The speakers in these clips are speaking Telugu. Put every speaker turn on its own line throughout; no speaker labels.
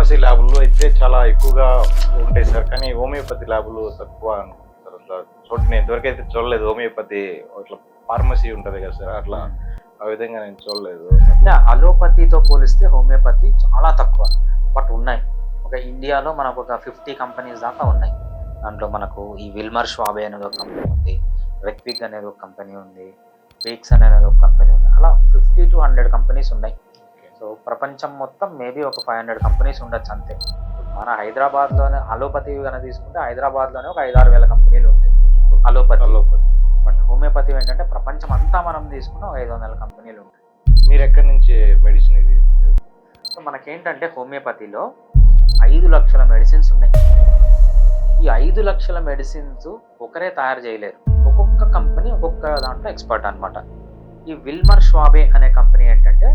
ఫార్మసీ ల్యాబుల్లో అయితే చాలా ఎక్కువగా ఉంటాయి సార్, కానీ హోమియోపతి ల్యాబులు తక్కువ అనుకుంటారు. అట్లా నేను ఇంతవరకైతే చూడలేదు. హోమియోపతి అట్లా ఫార్మసీ ఉంటుంది కదా సార్, అట్లా ఆ విధంగా నేను చూడలేదు.
అలోపతితో పోలిస్తే హోమియోపతి చాలా తక్కువ, బట్ ఉన్నాయి. ఒక ఇండియాలో మనకు ఒక 50 కంపెనీస్ దాకా ఉన్నాయి. దాంట్లో మనకు ఈ విల్మర్ ష్వాబే అనేది ఒక కంపెనీ ఉంది, రెక్విగ్ అనేది ఒక కంపెనీ ఉంది, బేక్స్ అనేది ఒక కంపెనీ ఉంది. అలా 50 to 100 కంపెనీస్ ఉన్నాయి. సో ప్రపంచం మొత్తం మేబీ ఒక 500 కంపెనీస్ ఉండొచ్చు అంతే. మన హైదరాబాద్లోనే అలోపతి కనుక తీసుకుంటే హైదరాబాద్లోనే ఒక 5-6 వేల కంపెనీలు ఉంటాయి అలోపతి. బట్ హోమియోపతి ఏంటంటే ప్రపంచం అంతా మనం తీసుకున్న 500 కంపెనీలు ఉంటాయి.
మీరు ఎక్కడి నుంచి మెడిసిన్ ఇది?
సో మనకేంటంటే హోమియోపతిలో 5 లక్షల మెడిసిన్స్ ఉన్నాయి. ఈ 5 లక్షల మెడిసిన్స్ ఒకరే తయారు చేయలేరు, ఒక్కొక్క కంపెనీ ఒక్కొక్క దాంట్లో ఎక్స్పర్ట్ అనమాట. ఈ విల్మర్ ష్వాబే అనే కంపెనీ ఏంటంటే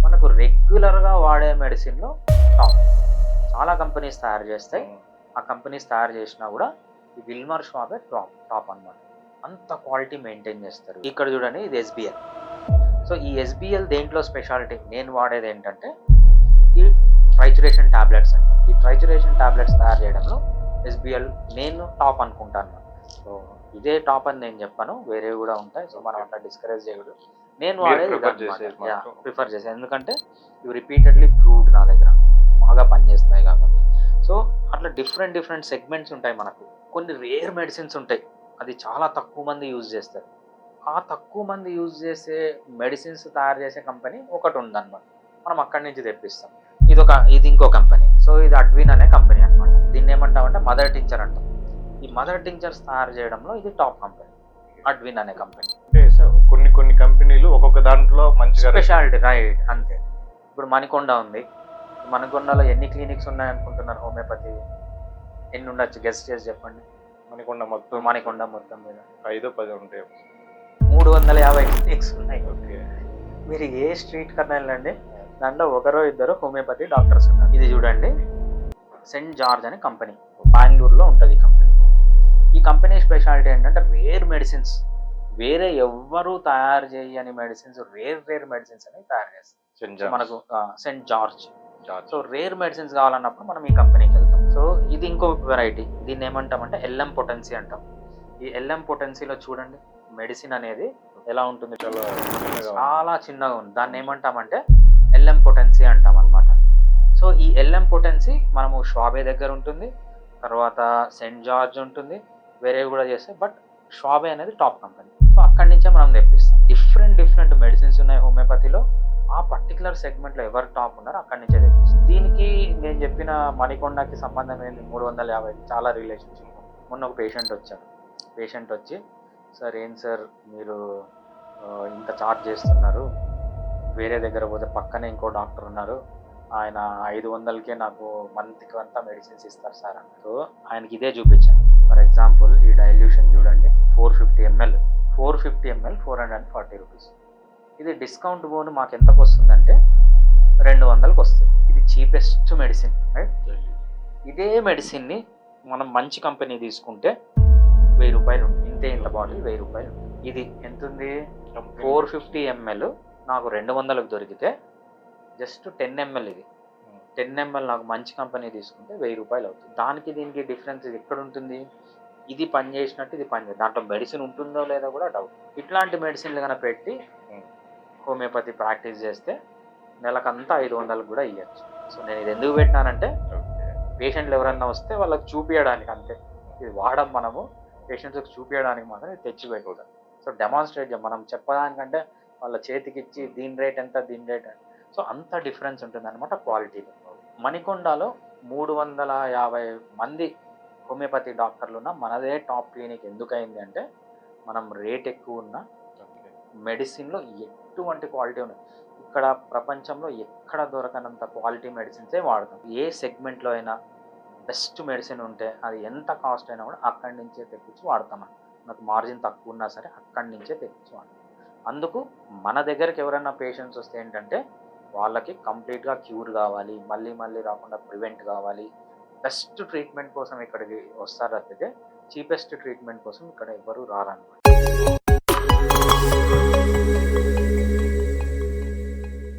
మనకు రెగ్యులర్గా వాడే మెడిసిన్లో టాప్. చాలా కంపెనీస్ తయారు చేస్తాయి, ఆ కంపెనీస్ తయారు చేసినా కూడా ఈ విల్మర్ ష్వాబే టాప్ అనమాట. అంత క్వాలిటీ మెయింటైన్ చేస్తారు. ఇక్కడ చూడండి, ఇది SBL. సో ఈ SBL దేంట్లో స్పెషాలిటీ నేను వాడేది ఏంటంటే ఈ ట్రైచురేషన్ టాబ్లెట్స్ అంట. ఈ ట్రైచురేషన్ టాబ్లెట్స్ తయారు చేయడంలో SBL నేను టాప్ అనుకుంటాను. సో ఇదే టాప్ అని నేను చెప్పాను, వేరేవి కూడా ఉంటాయి. సో మనం అట్లా డిస్కరేజ్ చేయకూడదు. నేను వాడేది ప్రిఫర్ చేసేది, ఎందుకంటే ఇవి రిపీటెడ్లీ ప్రూవ్డ్ నా దగ్గర బాగా పనిచేస్తాయి కాబట్టి. సో అట్లా డిఫరెంట్ సెగ్మెంట్స్ ఉంటాయి మనకు. కొన్ని రేర్ మెడిసిన్స్ ఉంటాయి, అది చాలా తక్కువ మంది యూజ్ చేస్తారు. ఆ తక్కువ మంది యూజ్ చేసే మెడిసిన్స్ తయారు చేసే కంపెనీ ఒకటి ఉందన్నమాట, మనం అక్కడి నుంచి తెప్పిస్తాం. ఇది ఇంకో కంపెనీ. సో ఇది అడ్విన్ అనే కంపెనీ అనమాట. దీన్ని ఏమంటామంటే మదర్ టించర్ అంటాం. ఈ మదర్ టించర్స్ తయారు చేయడంలో ఇది టాప్ కంపెనీ, అడ్విన్ అనే కంపెనీ.
అంటే సార్ కొన్ని కంపెనీలు ఒక్కొక్క దాంట్లో మంచిగా
స్పెషాలిటీ రైట్ అంతే. ఇప్పుడు మణికొండ ఉంది, మణికొండలో ఎన్ని క్లినిక్స్ ఉన్నాయనుకుంటున్నారు హోమియోపతి? ఎన్ని ఉండొచ్చు, గెస్ట్ చేసి చెప్పండి. మణికొండ మొత్తం మీద
5-10 ఉంటాయి,
350 క్లినిక్స్ ఉన్నాయి.
ఓకే.
మీరు ఏ స్ట్రీట్ కన్నా వెళ్ళండి, దాంట్లో ఒకరో ఇద్దరు హోమియోపతి డాక్టర్స్ ఉన్నారు. ఇది చూడండి, సెయింట్ జార్జ్ అనే కంపెనీ, బెంగళూరులో ఉంటుంది ఈ కంపెనీ. ఈ కంపెనీ స్పెషాలిటీ ఏంటంటే రేర్ మెడిసిన్స్, వేరే ఎవ్వరూ తయారు చేయని మెడిసిన్స్, రేర్ మెడిసిన్స్ అనేవి తయారు చేస్తారు మనకు. Saint George. So rare medicines కావాలన్నప్పుడు మనం ఈ కంపెనీకి వెళ్తాం. సో ఇది ఇంకో వెరైటీ, దీన్ని ఏమంటామంటే LM పొటెన్సీ అంటాం. ఈ LM పొటెన్సీలో చూడండి మెడిసిన్ అనేది ఎలా ఉంటుంది, చాలా చిన్నగా ఉంది. దాన్ని ఏమంటామంటే LM పొటెన్సీ అంటాం అనమాట. సో ఈ LM పొటెన్సీ మనము ష్వాబే దగ్గర ఉంటుంది, తర్వాత సెయింట్ జార్జ్ ఉంటుంది, వేరేవి కూడా చేస్తాయి. బట్ ష్వాబే అనేది టాప్ కంపెనీ. సో అక్కడి నుంచే మనం తెప్పిస్తాం. డిఫరెంట్ మెడిసిన్స్ ఉన్నాయి హోమియోపతిలో. ఆ పర్టికులర్ సెగ్మెంట్లో ఎవరు టాప్ ఉన్నారో అక్కడి నుంచే తెప్పిస్తాం. దీనికి నేను చెప్పిన మణికొండకి సంబంధం ఏంటి, 350 చాలా రిలేషన్షిప్. మొన్న ఒక పేషెంట్ వచ్చి సార్ ఏం సార్ మీరు ఇంత చార్జ్ చేస్తున్నారు, వేరే దగ్గర పోతే పక్కనే ఇంకో డాక్టర్ ఉన్నారు, ఆయన 500కే నాకు మంత్కి అంతా మెడిసిన్స్ ఇస్తారు సార్ అని. సో ఆయనకి ఇదే చూపించాను. ఫర్ ఎగ్జాంపుల్ ఈ డైల్యూషన్ చూడండి, 450 ml 440 రూపీస్. ఇది డిస్కౌంట్ పోను మాకు ఎంతకు వస్తుందంటే 200కి వస్తుంది. ఇది చీపెస్ట్ మెడిసిన్ రైట్. ఇదే మెడిసిన్ని మనం మంచి కంపెనీ తీసుకుంటే 1000 రూపాయలు ఉంటుంది. ఇంత బాటిల్ 1000 రూపాయలు. ఇది ఎంత ఉంది, 450 ml నాకు 200కు దొరికితే జస్ట్ 10 ml. ఇది 10 ml నాకు మంచి కంపెనీ తీసుకుంటే 1000 రూపాయలు అవుతుంది. దీనికి డిఫరెన్స్ ఎక్కడ ఉంటుంది? ఇది పని చేసినట్టు ఇది పని చేయదు, దాంట్లో మెడిసిన్ ఉంటుందో లేదో కూడా డౌట్. ఇట్లాంటి మెడిసిన్లు కనుక పెట్టి హోమియోపతి ప్రాక్టీస్ చేస్తే నెలకంతా 500కు కూడా ఇవ్వచ్చు. సో నేను ఇది ఎందుకు పెట్టినానంటే పేషెంట్లు ఎవరన్నా వస్తే వాళ్ళకి చూపించడానికి అంతే. ఇది వాడడం మనము పేషెంట్స్కి చూపించడానికి మాత్రం ఇది తెచ్చి పెట్టకూడదు. సో డెమాన్స్ట్రేట్ మనం చెప్పడానికంటే వాళ్ళ చేతికిచ్చి దీని రేట్ ఎంత, దీని రేట్ ఎంత. సో అంత డిఫరెన్స్ ఉంటుంది అనమాట క్వాలిటీలో. మణికొండలో 350 మంది హోమియోపతి డాక్టర్లు ఉన్న మనదే టాప్ క్లినిక్ ఎందుకైంది అంటే మనం రేట్ ఎక్కువ ఉన్న మెడిసిన్లో ఎటువంటి క్వాలిటీ ఉన్నాయి. ఇక్కడ ప్రపంచంలో ఎక్కడ దొరకనంత క్వాలిటీ మెడిసిన్సే వాడతాం. ఏ సెగ్మెంట్లో అయినా బెస్ట్ మెడిసిన్ ఉంటే అది ఎంత కాస్ట్ అయినా కూడా అక్కడి నుంచే తెప్పించి వాడతాం. మనకు మార్జిన్ తక్కువ ఉన్నా సరే అక్కడి నుంచే తెప్పించి వాడతాం. అందుకు మన దగ్గరికి ఎవరైనా పేషెంట్స్ వస్తే ఏంటంటే వాళ్ళకి కంప్లీట్గా క్యూర్ కావాలి, మళ్ళీ రాకుండా ప్రివెంట్ కావాలి, బెస్ట్ ట్రీట్మెంట్ కోసం ఇక్కడికి వస్తారు తప్పితే చీపెస్ట్ ట్రీట్మెంట్ కోసం ఇక్కడ ఎవరు రారన్నమాట.